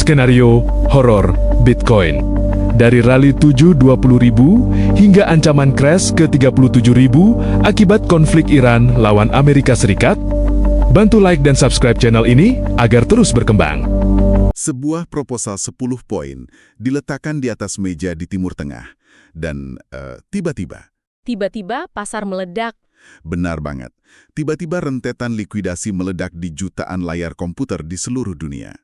Skenario horor Bitcoin. Dari rally 720.000 hingga ancaman crash ke 37.000 akibat konflik Iran lawan Amerika Serikat. Bantu like dan subscribe channel ini agar terus berkembang. Sebuah proposal 10 poin diletakkan di atas meja di Timur Tengah. Dan tiba-tiba pasar meledak. benar banget, tiba-tiba rentetan likuidasi meledak di jutaan layar komputer di seluruh dunia.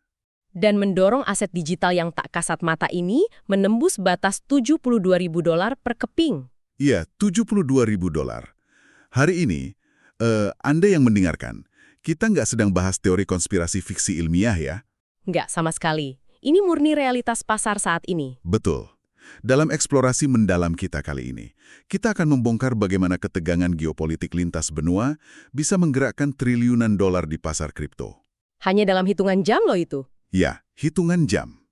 Dan mendorong aset digital yang tak kasat mata ini menembus batas $72.000 per keping. Iya, $72.000. Hari ini, Anda yang mendengarkan, kita nggak sedang bahas teori konspirasi fiksi ilmiah ya. Nggak sama sekali. Ini murni realitas pasar saat ini. Betul. Dalam eksplorasi mendalam kita kali ini, kita akan membongkar bagaimana ketegangan geopolitik lintas benua bisa menggerakkan triliunan dolar di pasar kripto. Hanya dalam hitungan jam loh itu. Ya, hitungan jam.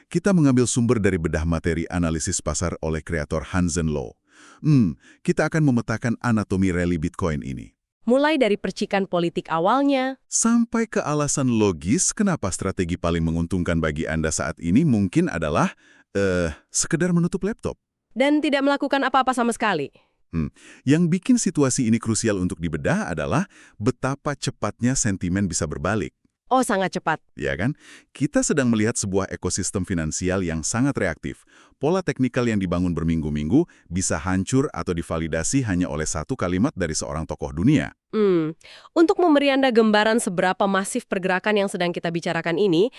Kita mengambil sumber dari bedah materi analisis pasar oleh kreator Hansen Lo. Kita akan memetakan anatomi rally Bitcoin ini. Mulai dari percikan politik awalnya, Sampai ke alasan logis kenapa strategi paling menguntungkan bagi Anda saat ini mungkin adalah sekedar menutup laptop. dan tidak melakukan apa-apa sama sekali. Yang bikin situasi ini krusial untuk dibedah adalah betapa cepatnya sentimen bisa berbalik. Oh, sangat cepat. Ya kan? Kita sedang melihat sebuah ekosistem finansial yang sangat reaktif. Pola teknikal yang dibangun berminggu-minggu bisa hancur atau divalidasi hanya oleh satu kalimat dari seorang tokoh dunia. Untuk memberi Anda gambaran seberapa masif pergerakan yang sedang kita bicarakan ini,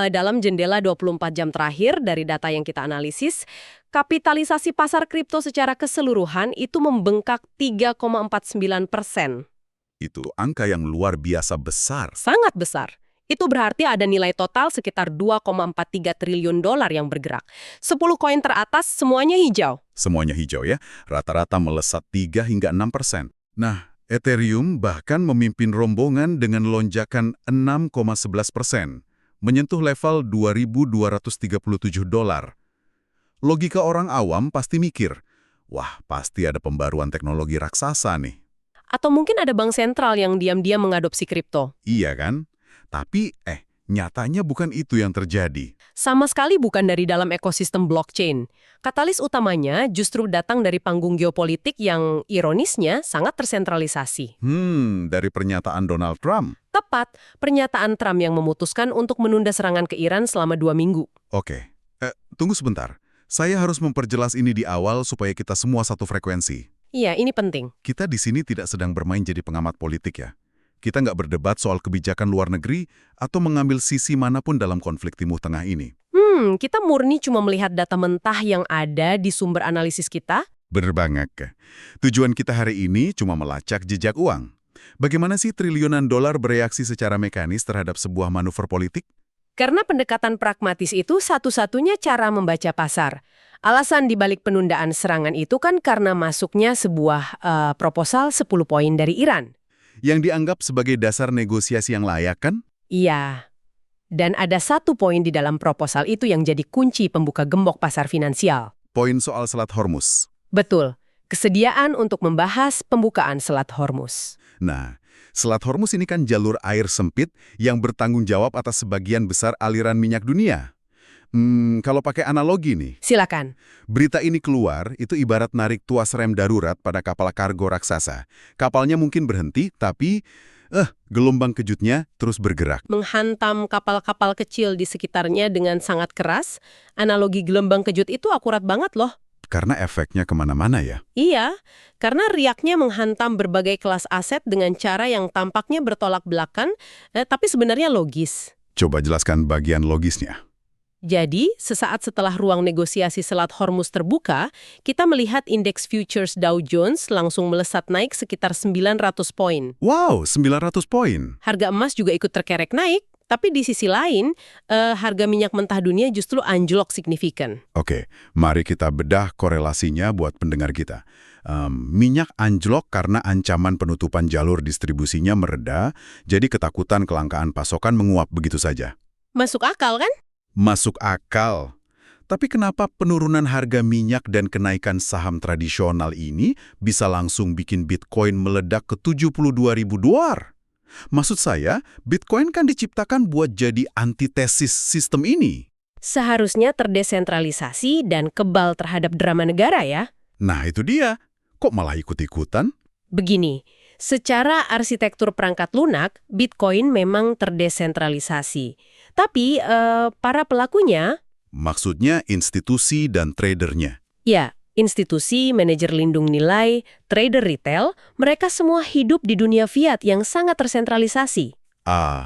dalam jendela 24 jam terakhir dari data yang kita analisis, kapitalisasi pasar kripto secara keseluruhan itu membengkak 3,49%. Itu angka yang luar biasa besar. Sangat besar. Itu berarti ada nilai total sekitar $2,43 triliun yang bergerak. 10 koin teratas semuanya hijau. Semuanya hijau ya, rata-rata melesat 3 hingga 6%. Nah, Ethereum bahkan memimpin rombongan dengan lonjakan 6,11%, menyentuh level $2.237. Logika orang awam pasti mikir, wah pasti ada pembaruan teknologi raksasa nih. Atau mungkin ada bank sentral yang diam-diam mengadopsi kripto. Iya kan? Tapi, nyatanya bukan itu yang terjadi. Sama sekali bukan dari dalam ekosistem blockchain. Katalis utamanya justru datang dari panggung geopolitik yang ironisnya sangat tersentralisasi. Dari pernyataan Donald Trump. Tepat, pernyataan Trump yang memutuskan untuk menunda serangan ke Iran selama 2 minggu. Oke, tunggu sebentar. Saya harus memperjelas ini di awal supaya kita semua satu frekuensi. Iya, ini penting. Kita di sini tidak sedang bermain jadi pengamat politik ya. Kita nggak berdebat soal kebijakan luar negeri atau mengambil sisi manapun dalam konflik Timur Tengah ini. Kita murni cuma melihat data mentah yang ada di sumber analisis kita. Bener banget. Tujuan kita hari ini cuma melacak jejak uang. Bagaimana sih triliunan dolar bereaksi secara mekanis terhadap sebuah manuver politik? Karena pendekatan pragmatis itu satu-satunya cara membaca pasar. Alasan dibalik penundaan serangan itu kan karena masuknya sebuah proposal 10 poin dari Iran. Yang dianggap sebagai dasar negosiasi yang layak kan? Iya. Dan ada satu poin di dalam proposal itu yang jadi kunci pembuka gembok pasar finansial. Poin soal Selat Hormuz. Betul. Kesediaan untuk membahas pembukaan Selat Hormuz. Nah, Selat Hormuz ini kan jalur air sempit yang bertanggung jawab atas sebagian besar aliran minyak dunia. Kalau pakai analogi nih. Silakan. Berita ini keluar, itu ibarat narik tuas rem darurat pada kapal kargo raksasa. Kapalnya mungkin berhenti, tapi gelombang kejutnya terus bergerak. Menghantam kapal-kapal kecil di sekitarnya dengan sangat keras. Analogi gelombang kejut itu akurat banget loh. Karena efeknya kemana-mana ya. Iya, karena riaknya menghantam berbagai kelas aset dengan cara yang tampaknya bertolak belakang, tapi sebenarnya logis. Coba jelaskan bagian logisnya. Jadi, sesaat setelah ruang negosiasi Selat Hormuz terbuka, kita melihat indeks futures Dow Jones langsung melesat naik sekitar 900 poin. Wow, 900 poin. Harga emas juga ikut terkerek naik, tapi di sisi lain, harga minyak mentah dunia justru anjlok signifikan. Oke, mari kita bedah korelasinya buat pendengar kita. Minyak anjlok karena ancaman penutupan jalur distribusinya mereda, jadi ketakutan kelangkaan pasokan menguap begitu saja. Masuk akal kan? Masuk akal. Tapi kenapa penurunan harga minyak dan kenaikan saham tradisional ini bisa langsung bikin Bitcoin meledak ke $72.000? Maksud saya, Bitcoin kan diciptakan buat jadi antitesis sistem ini. Seharusnya terdesentralisasi dan kebal terhadap drama negara ya. Nah, itu dia. Kok malah ikut-ikutan? Begini, secara arsitektur perangkat lunak, Bitcoin memang terdesentralisasi. Tapi para pelakunya, Maksudnya institusi dan tradernya. ya, institusi, manajer lindung nilai, trader retail, mereka semua hidup di dunia fiat yang sangat tersentralisasi.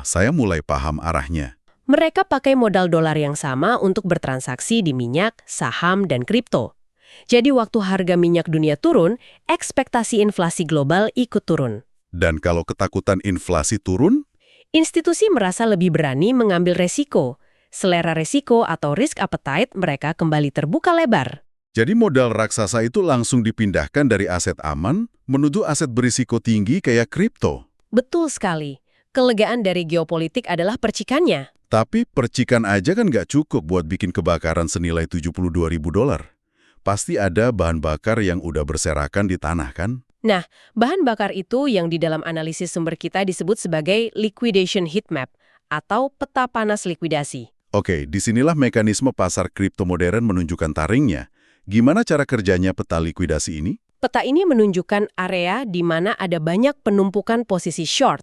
Saya mulai paham arahnya. Mereka pakai modal dolar yang sama untuk bertransaksi di minyak, saham, dan kripto. Jadi waktu harga minyak dunia turun, ekspektasi inflasi global ikut turun. Dan kalau ketakutan inflasi turun, Institusi merasa lebih berani mengambil resiko. Selera resiko atau risk appetite mereka kembali terbuka lebar. jadi modal raksasa itu langsung dipindahkan dari aset aman menuju aset berisiko tinggi kayak kripto. Betul sekali. Kelegaan dari geopolitik adalah percikannya. Tapi percikan aja kan nggak cukup buat bikin kebakaran senilai $72.000. Pasti ada bahan bakar yang udah berserakan di tanah kan? Nah, bahan bakar itu yang di dalam analisis sumber kita disebut sebagai liquidation heat map atau peta panas likuidasi. Oke, disinilah mekanisme pasar kripto modern menunjukkan taringnya. Gimana cara kerjanya peta likuidasi ini? Peta ini menunjukkan area di mana ada banyak penumpukan posisi short.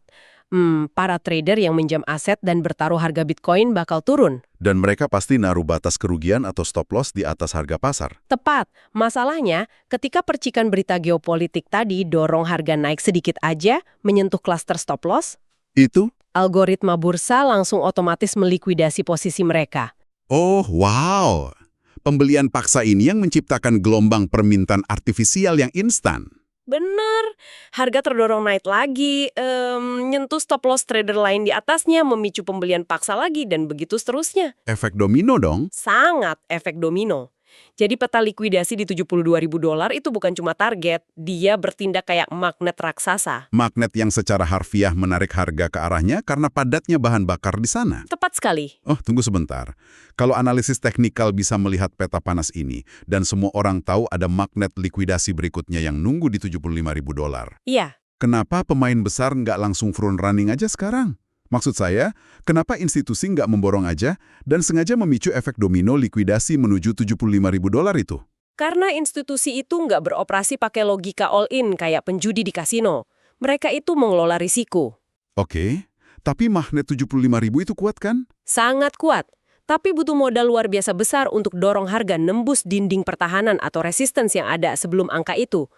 Para trader yang minjam aset dan bertaruh harga Bitcoin bakal turun. Dan mereka pasti naruh batas kerugian atau stop loss di atas harga pasar. Tepat. Masalahnya, ketika percikan berita geopolitik tadi dorong harga naik sedikit aja, menyentuh klaster stop loss, Itu? algoritma bursa langsung otomatis melikuidasi posisi mereka. Oh, wow. Pembelian paksa ini yang menciptakan gelombang permintaan artifisial yang instan. Bener, harga terdorong naik lagi, nyentuh stop loss trader lain di atasnya, memicu pembelian paksa lagi, dan begitu seterusnya. Efek domino dong. Sangat efek domino. Jadi peta likuidasi di $72.000 itu bukan cuma target, dia bertindak kayak magnet raksasa. Magnet yang secara harfiah menarik harga ke arahnya karena padatnya bahan bakar di sana. Tepat sekali. Oh, tunggu sebentar. Kalau analisis teknikal bisa melihat peta panas ini, dan semua orang tahu ada magnet likuidasi berikutnya yang nunggu di $75.000. Iya. Kenapa pemain besar nggak langsung front running aja sekarang? Maksud saya, kenapa institusi nggak memborong aja dan sengaja memicu efek domino likuidasi menuju $75.000 itu? Karena institusi itu nggak beroperasi pakai logika all-in kayak penjudi di kasino. Mereka itu mengelola risiko. Oke, tapi magnet $75.000 itu kuat kan? Sangat kuat. Tapi butuh modal luar biasa besar untuk dorong harga nembus dinding pertahanan atau resistance yang ada sebelum angka itu.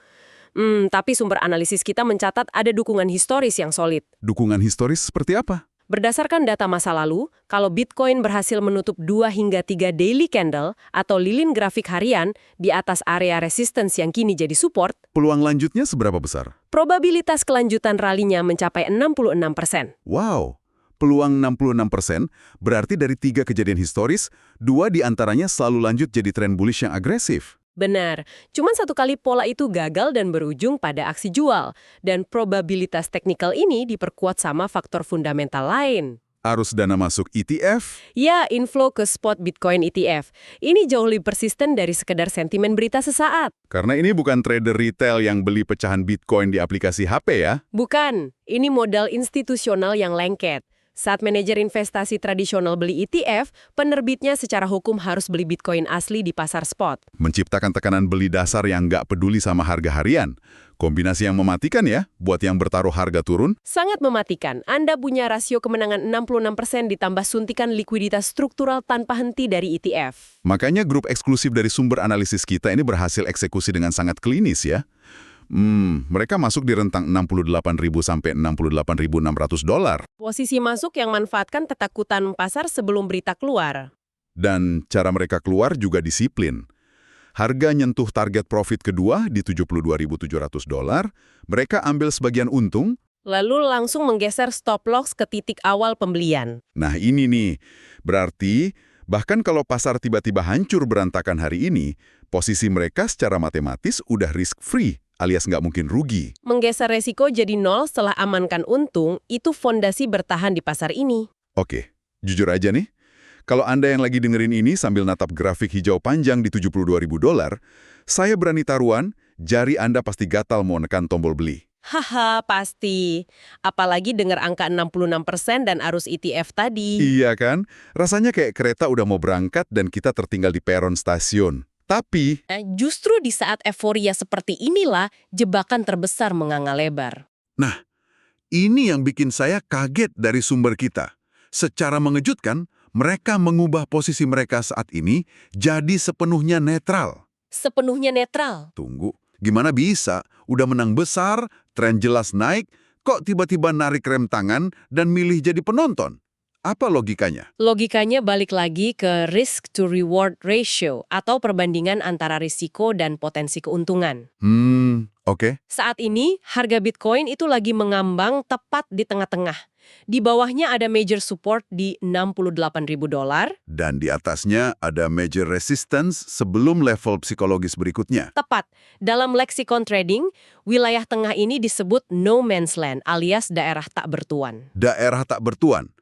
Tapi sumber analisis kita mencatat ada dukungan historis yang solid. Dukungan historis seperti apa? Berdasarkan data masa lalu, kalau Bitcoin berhasil menutup 2 hingga 3 daily candle atau lilin grafik harian di atas area resistance yang kini jadi support, Peluang lanjutnya seberapa besar? probabilitas kelanjutan ralinya mencapai 66%. Wow, peluang 66%, berarti dari 3 kejadian historis, 2 diantaranya selalu lanjut jadi tren bullish yang agresif. Benar, cuman satu kali pola itu gagal dan berujung pada aksi jual. Dan probabilitas teknikal ini diperkuat sama faktor fundamental lain. Arus dana masuk ETF, Ya, inflow ke spot Bitcoin ETF. Ini jauh lebih persisten dari sekedar sentimen berita sesaat. karena ini bukan trader retail yang beli pecahan Bitcoin di aplikasi HP ya. Bukan, ini modal institusional yang lengket. Saat manajer investasi tradisional beli ETF, penerbitnya secara hukum harus beli Bitcoin asli di pasar spot. Menciptakan tekanan beli dasar yang nggak peduli sama harga harian. Kombinasi yang mematikan ya, buat yang bertaruh harga turun. Sangat mematikan. Anda punya rasio kemenangan 66% ditambah suntikan likuiditas struktural tanpa henti dari ETF. Makanya grup eksklusif dari sumber analisis kita ini berhasil eksekusi dengan sangat klinis ya. Mereka masuk di rentang 68.000 sampai 68.600 dolar. Posisi masuk yang manfaatkan ketakutan pasar sebelum berita keluar. Dan cara mereka keluar juga disiplin. Harga nyentuh target profit kedua di 72.700 dolar, mereka ambil sebagian untung. Lalu langsung menggeser stop loss ke titik awal pembelian. Nah ini nih, berarti bahkan kalau pasar tiba-tiba hancur berantakan hari ini, posisi mereka secara matematis udah risk-free, alias nggak mungkin rugi. Menggeser resiko jadi nol setelah amankan untung, itu fondasi bertahan di pasar ini. Oke, jujur aja nih, kalau Anda yang lagi dengerin ini sambil natap grafik hijau panjang di 72.000 dolar, saya berani taruhan, jari Anda pasti gatal mau nekan tombol beli. Haha, pasti. Apalagi dengar angka 66% dan arus ETF tadi. Iya kan? Rasanya kayak kereta udah mau berangkat dan kita tertinggal di peron stasiun. Tapi, Justru di saat euforia seperti inilah jebakan terbesar menganga lebar. nah, ini yang bikin saya kaget dari sumber kita. Secara mengejutkan, mereka mengubah posisi mereka saat ini jadi sepenuhnya netral. Sepenuhnya netral. Tunggu, gimana bisa? Udah menang besar, tren jelas naik, kok tiba-tiba narik rem tangan dan milih jadi penonton? Apa logikanya? Logikanya balik lagi ke risk to reward ratio atau perbandingan antara risiko dan potensi keuntungan. Oke. Saat ini, harga Bitcoin itu lagi mengambang tepat di tengah-tengah. Di bawahnya ada major support di $68.000. Dan di atasnya ada major resistance sebelum level psikologis berikutnya. Tepat, dalam leksikon trading, wilayah tengah ini disebut no man's land alias daerah tak bertuan. Daerah tak bertuan.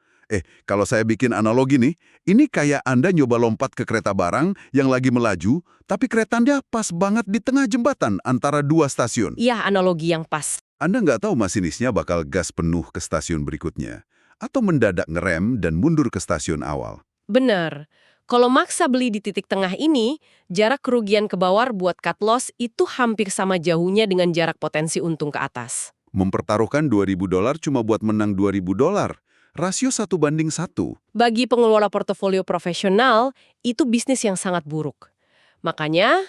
Kalau saya bikin analogi nih, ini kayak Anda nyoba lompat ke kereta barang yang lagi melaju, tapi keretanya pas banget di tengah jembatan antara dua stasiun. Iya, analogi yang pas. Anda nggak tahu masinisnya bakal gas penuh ke stasiun berikutnya, atau mendadak ngerem dan mundur ke stasiun awal. Benar. Kalau maksa beli di titik tengah ini, jarak kerugian ke bawah buat cut loss itu hampir sama jauhnya dengan jarak potensi untung ke atas. Mempertaruhkan $2.000 cuma buat menang $2.000. Rasio 1:1. Bagi pengelola portofolio profesional, itu bisnis yang sangat buruk. Makanya,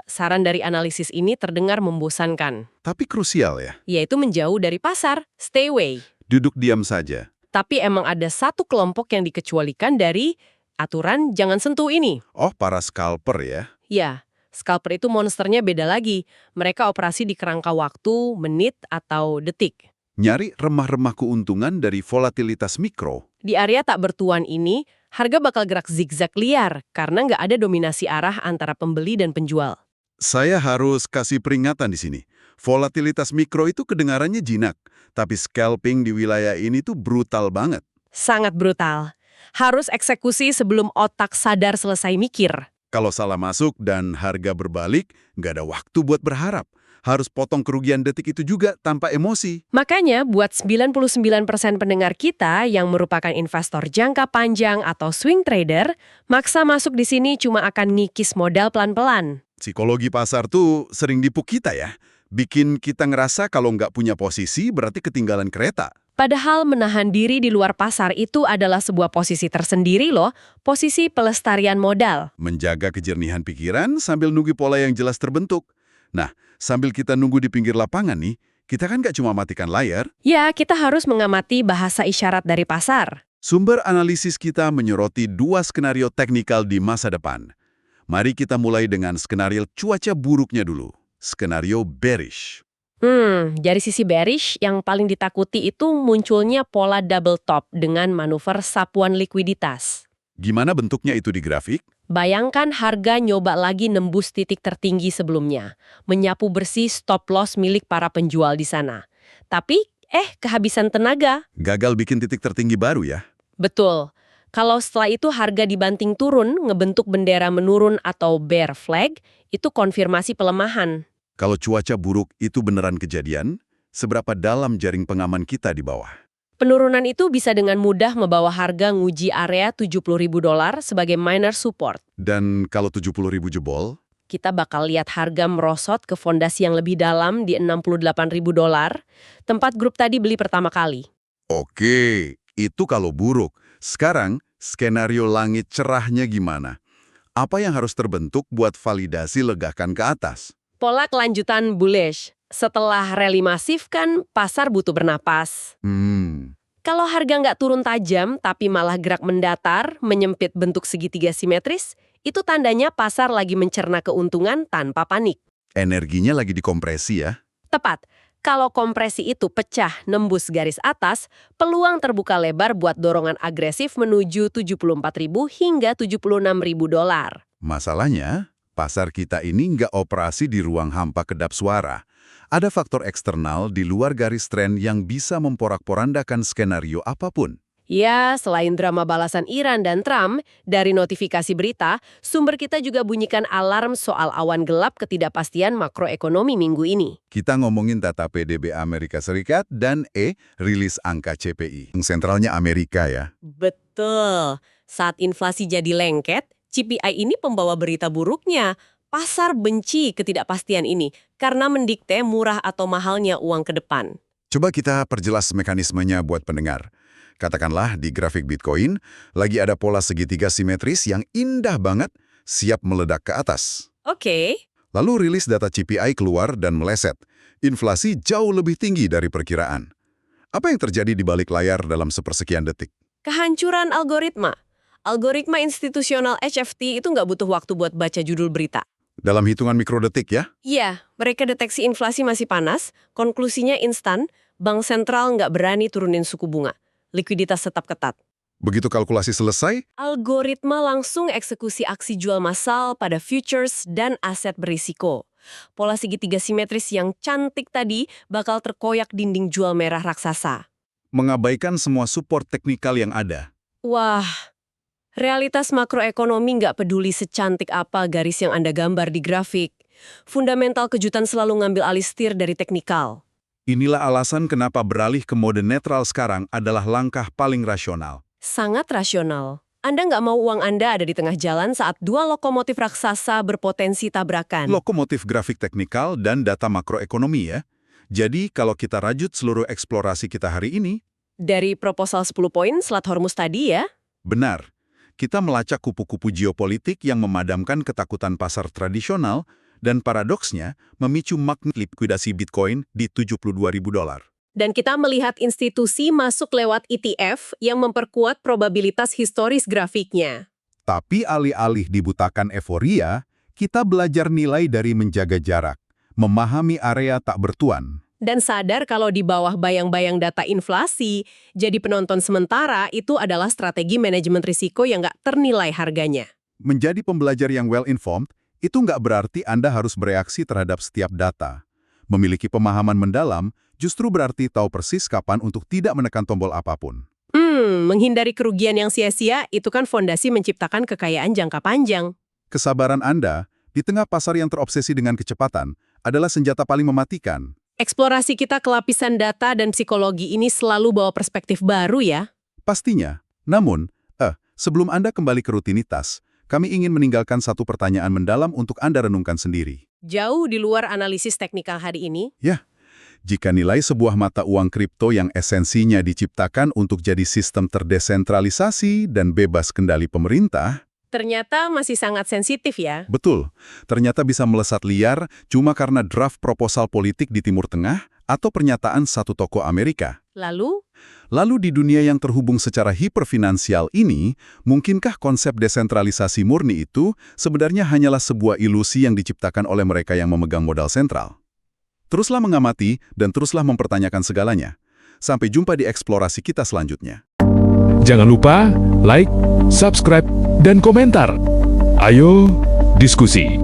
saran dari analisis ini terdengar membosankan, Tapi krusial ya, yaitu menjauh dari pasar, stay away. duduk diam saja. Tapi emang ada satu kelompok yang dikecualikan dari aturan jangan sentuh ini. Oh, para scalper ya. Ya, scalper itu monsternya beda lagi. Mereka operasi di kerangka waktu, menit, atau detik. Nyari remah-remah keuntungan dari volatilitas mikro. Di area tak bertuan ini, harga bakal gerak zigzag liar karena nggak ada dominasi arah antara pembeli dan penjual. Saya harus kasih peringatan di sini. Volatilitas mikro itu kedengarannya jinak, tapi scalping di wilayah ini tuh brutal banget. Sangat brutal. Harus eksekusi sebelum otak sadar selesai mikir. Kalau salah masuk dan harga berbalik, nggak ada waktu buat berharap. Harus potong kerugian detik itu juga tanpa emosi. Makanya buat 99% pendengar kita yang merupakan investor jangka panjang atau swing trader, maksa masuk di sini cuma akan ngikis modal pelan-pelan. Psikologi pasar tuh sering dipuk kita ya. Bikin kita ngerasa kalau nggak punya posisi berarti ketinggalan kereta. Padahal menahan diri di luar pasar itu adalah sebuah posisi tersendiri loh, posisi pelestarian modal. Menjaga kejernihan pikiran sambil nunggu pola yang jelas terbentuk. Nah, sambil kita nunggu di pinggir lapangan nih, kita kan nggak cuma matikan layar. Ya, kita harus mengamati bahasa isyarat dari pasar. Sumber analisis kita menyoroti dua skenario teknikal di masa depan. Mari kita mulai dengan skenario cuaca buruknya dulu. Skenario bearish. Dari sisi bearish, yang paling ditakuti itu munculnya pola double top dengan manuver sapuan likuiditas. Gimana bentuknya itu di grafik? Bayangkan harga nyoba lagi nembus titik tertinggi sebelumnya, menyapu bersih stop loss milik para penjual di sana. Tapi, kehabisan tenaga. Gagal bikin titik tertinggi baru ya? Betul. Kalau setelah itu harga dibanting turun, ngebentuk bendera menurun atau bear flag, itu konfirmasi pelemahan. Kalau cuaca buruk itu beneran kejadian, seberapa dalam jaring pengaman kita di bawah? Penurunan itu bisa dengan mudah membawa harga nguji area $70.000 sebagai minor support. Dan kalau 70.000 jebol? Kita bakal lihat harga merosot ke fondasi yang lebih dalam di $68.000, tempat grup tadi beli pertama kali. Oke, itu kalau buruk. Sekarang, skenario langit cerahnya gimana? Apa yang harus terbentuk buat validasi legakan ke atas? Pola kelanjutan bullish. Setelah rally masif kan pasar butuh bernapas. Kalau harga nggak turun tajam tapi malah gerak mendatar, menyempit bentuk segitiga simetris, itu tandanya pasar lagi mencerna keuntungan tanpa panik. Energinya lagi dikompresi ya? Tepat. Kalau kompresi itu pecah nembus garis atas, peluang terbuka lebar buat dorongan agresif menuju 74.000 hingga $76.000. Masalahnya, pasar kita ini nggak operasi di ruang hampa kedap suara. Ada faktor eksternal di luar garis tren yang bisa memporak-porandakan skenario apapun. Ya, selain drama balasan Iran dan Trump, dari notifikasi berita, sumber kita juga bunyikan alarm soal awan gelap ketidakpastian makroekonomi minggu ini. Kita ngomongin data PDB Amerika Serikat dan rilis angka CPI. Sentralnya Amerika ya. Betul. Saat inflasi jadi lengket, CPI ini pembawa berita buruknya. Pasar benci ketidakpastian ini karena mendikte murah atau mahalnya uang ke depan. Coba kita perjelas mekanismenya buat pendengar. Katakanlah di grafik Bitcoin, lagi ada pola segitiga simetris yang indah banget, siap meledak ke atas. Oke. Lalu rilis data CPI keluar dan meleset. Inflasi jauh lebih tinggi dari perkiraan. Apa yang terjadi di balik layar dalam sepersekian detik? Kehancuran algoritma. Algoritma institusional HFT itu nggak butuh waktu buat baca judul berita. Dalam hitungan mikrodetik ya? Iya, mereka deteksi inflasi masih panas, konklusinya instan, bank sentral nggak berani turunin suku bunga. Likuiditas tetap ketat. Begitu kalkulasi selesai, Algoritma langsung eksekusi aksi jual massal pada futures dan aset berisiko. Pola segitiga simetris yang cantik tadi bakal terkoyak dinding jual merah raksasa. mengabaikan semua support teknikal yang ada. Wah, realitas makroekonomi nggak peduli secantik apa garis yang Anda gambar di grafik. Fundamental kejutan selalu ngambil alih setir dari teknikal. Inilah alasan kenapa beralih ke mode netral sekarang adalah langkah paling rasional. Sangat rasional. Anda nggak mau uang Anda ada di tengah jalan saat dua lokomotif raksasa berpotensi tabrakan. Lokomotif grafik teknikal dan data makroekonomi ya. Jadi kalau kita rajut seluruh eksplorasi kita hari ini, Dari proposal 10 poin Selat Hormuz tadi ya, benar. Kita melacak kupu-kupu geopolitik yang memadamkan ketakutan pasar tradisional dan paradoksnya memicu magnet likuidasi Bitcoin di $72.000. dan kita melihat institusi masuk lewat ETF yang memperkuat probabilitas historis grafiknya. Tapi alih-alih dibutakan euforia, kita belajar nilai dari menjaga jarak, memahami area tak bertuan. Dan sadar kalau di bawah bayang-bayang data inflasi, jadi penonton sementara itu adalah strategi manajemen risiko yang nggak ternilai harganya. Menjadi pembelajar yang well-informed, itu nggak berarti Anda harus bereaksi terhadap setiap data. Memiliki pemahaman mendalam justru berarti tahu persis kapan untuk tidak menekan tombol apapun. Menghindari kerugian yang sia-sia itu kan fondasi menciptakan kekayaan jangka panjang. Kesabaran Anda, di tengah pasar yang terobsesi dengan kecepatan, adalah senjata paling mematikan. Eksplorasi kita ke lapisan data dan psikologi ini selalu bawa perspektif baru ya. Pastinya. Namun, sebelum Anda kembali ke rutinitas, kami ingin meninggalkan satu pertanyaan mendalam untuk Anda renungkan sendiri. Jauh di luar analisis teknikal hari ini, Jika nilai sebuah mata uang kripto yang esensinya diciptakan untuk jadi sistem terdesentralisasi dan bebas kendali pemerintah, ternyata masih sangat sensitif ya. betul, ternyata bisa melesat liar cuma karena draft proposal politik di Timur Tengah atau pernyataan satu tokoh Amerika. Lalu di dunia yang terhubung secara hiperfinansial ini, mungkinkah konsep desentralisasi murni itu sebenarnya hanyalah sebuah ilusi yang diciptakan oleh mereka yang memegang modal sentral? Teruslah mengamati dan teruslah mempertanyakan segalanya. Sampai jumpa di eksplorasi kita selanjutnya. Jangan lupa like, subscribe, dan komentar. Ayo diskusi.